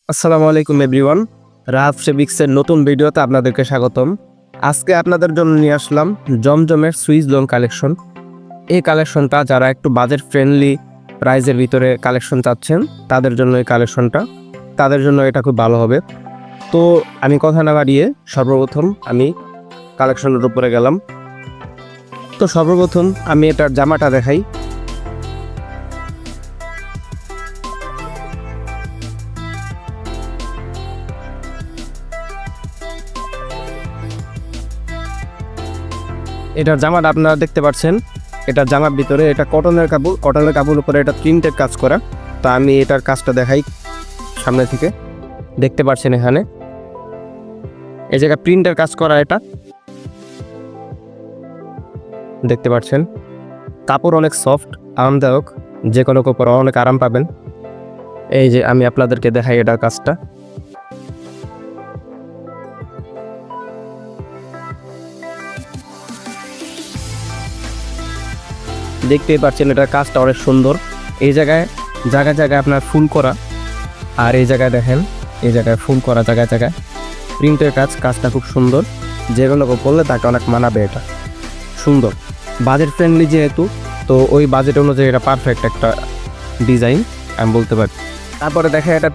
আসসালামু আলাইকুম এভরিওয়ান। রাহাত ফেব্রিক্সের নতুন ভিডিওতে আপনাদেরকে স্বাগতম। আজকে আপনাদের জন্য নিয়ে আসলাম জমজমের সুইস লোন কালেকশন। এই কালেকশনটা যারা একটু বাজেট ফ্রেন্ডলি প্রাইজের ভিতরে কালেকশন চাচ্ছেন তাদের জন্য এই কালেকশনটা, তাদের জন্য এটা খুব ভালো হবে। তো আমি কথা না বাড়িয়ে সর্বপ্রথম আমি কালেকশনের উপরে গেলাম। তো সর্বপ্রথম আমি এটার জামাটা দেখাই। এটার জামাটা আপনারা দেখতে পাচ্ছেন। এটার জামার ভিতরে এটা কটনের কাপড় উপরে এটা প্রিন্টের কাজ করা। তা আমি এটার কাজটা দেখাই সামনে থেকে। দেখতে পাচ্ছেন এখানে এই জায়গায় প্রিন্টের কাজ করা, এটা দেখতে পাচ্ছেন। কাপড় অনেক সফট, আরামদায়ক, যে কোনো কাপড় অনেক আরাম পাবেন। এই যে আমি আপনাদেরকে দেখাই এটার কাজটা। দেখতেই পাচ্ছেন এটার কাজটা অনেক সুন্দর। এই জায়গায় জায়গায় আপনার ফুল করা, আর এই জায়গায় দেখেন এই জায়গায় ফুল করা জায়গায় প্রিন্টের কাজটা খুব সুন্দর। যে কোনো করলে তাকে অনেক মানাবে। এটা সুন্দর, বাজেট ফ্রেন্ডলি যেহেতু, তো ওই বাজেট অনুযায়ী এটা পারফেক্ট একটা ডিজাইন আমি বলতে পারি। তারপরে দেখেন এটার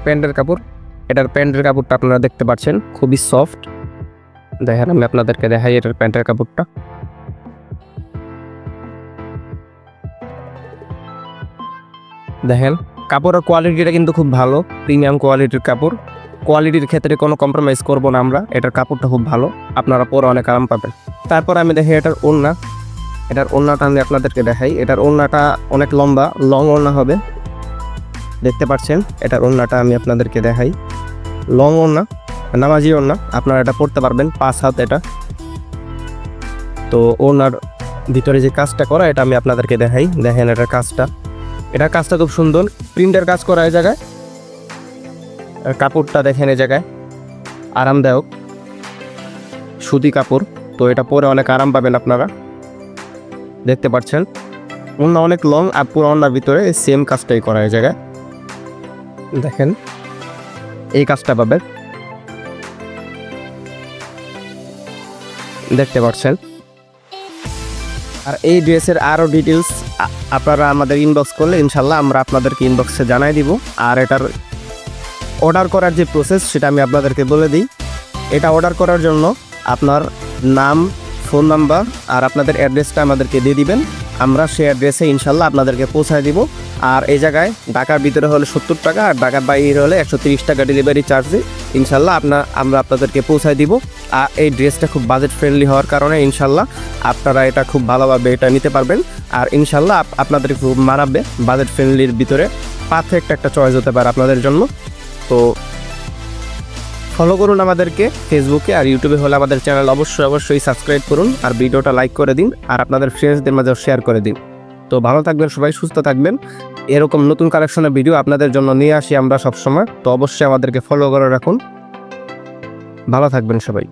প্যান্টের কাপড়টা আপনারা দেখতে পাচ্ছেন খুবই সফট। দেখেন আমি আপনাদেরকে দেখাই এটার প্যান্টের কাপড়টা। দেখেন কাপড়ের কোয়ালিটিটা কিন্তু খুব ভালো, প্রিমিয়াম কোয়ালিটির কাপড়। কোয়ালিটির ক্ষেত্রে কোনো কম্প্রোমাইজ করব না আমরা। এটার কাপড়টা খুব ভালো, আপনারা পরে অনেক আরাম পাবেন। তারপর আমি দেখি এটার ওড়নাটা আমি আপনাদেরকে দেখাই। এটার ওড়নাটা অনেক লম্বা, লং ওড়না হবে। দেখতে পাচ্ছেন এটার ওড়নাটা আমি আপনাদেরকে দেখাই। লং ওড়না, নামাজি ওড়না, আপনারা এটা পরতে পারবেন 5 হাত এটা। তো ওড়নার ভিতরে যে কাজটা করা এটা আমি আপনাদেরকে দেখাই। দেখেন এটার কাজটা খুব সুন্দর, প্রিন্টের কাজ করা। এই জায়গায় কাপড়টা দেখেন, এই জায়গায় আরামদায়ক সুতি কাপড়। তো এটা পরে অনেক আরাম পাবেন আপনারা। দেখতে পাচ্ছেন ওড়না অনেক লং, আর পুরো ওড়নার ভিতরে সেম কাজটাই করা। এই জায়গায় দেখেন এই কাজটা পাবেন, দেখতে পাচ্ছেন। আর এই ড্রেসের আরও ডিটেলস আপনারা আমাদের ইনবক্স করলে ইনশাল্লাহ আমরা আপনাদেরকে ইনবক্সে জানাই দিব। আর এটার অর্ডার করার যে প্রসেস সেটা আমি আপনাদেরকে বলে দিই। এটা অর্ডার করার জন্য আপনার নাম, ফোন নাম্বার আর আপনাদের অ্যাড্রেসটা আমাদেরকে দিয়ে দিবেন। আমরা সেই অ্যাড্রেসে ইনশাল্লাহ আপনাদেরকে পৌঁছায় দিব। আর এই জায়গায় ঢাকার ভিতরে হলে 70 টাকা, আর ঢাকার বাইরে হলে 130 টাকা ডেলিভারি চার্জে ইনশাল্লাহ আমরা আপনাদেরকে পৌঁছায় দিব। আর এই ড্রেসটা খুব বাজেট ফ্রেন্ডলি হওয়ার কারণে ইনশাল্লাহ আপনারা এটা খুব ভালোভাবে এটা নিতে পারবেন। আর ইনশাল্লাহ আপনাদের খুব মানাবে, বাজেট ফ্রেন্ডলির ভিতরে পারফেক্ট একটা চয়েস হতে পারে আপনাদের জন্য। তো ফলো করুন আমাদেরকে ফেসবুকে, আর ইউটিউবে হলে আমাদের চ্যানেল অবশ্যই সাবস্ক্রাইব করুন, আর ভিডিওটা লাইক করে দিন, আর আপনাদের ফ্রেন্ডসদের মাঝে শেয়ার করে দিন। তো ভালো থাকবেন সবাই, সুস্থ থাকবেন। এরকম নতুন কালেকশনের ভিডিও আপনাদের জন্য নিয়ে আসি আমরা সবসময়। তো অবশ্যই আমাদেরকে ফলো করে রাখুন। ভালো থাকবেন সবাই।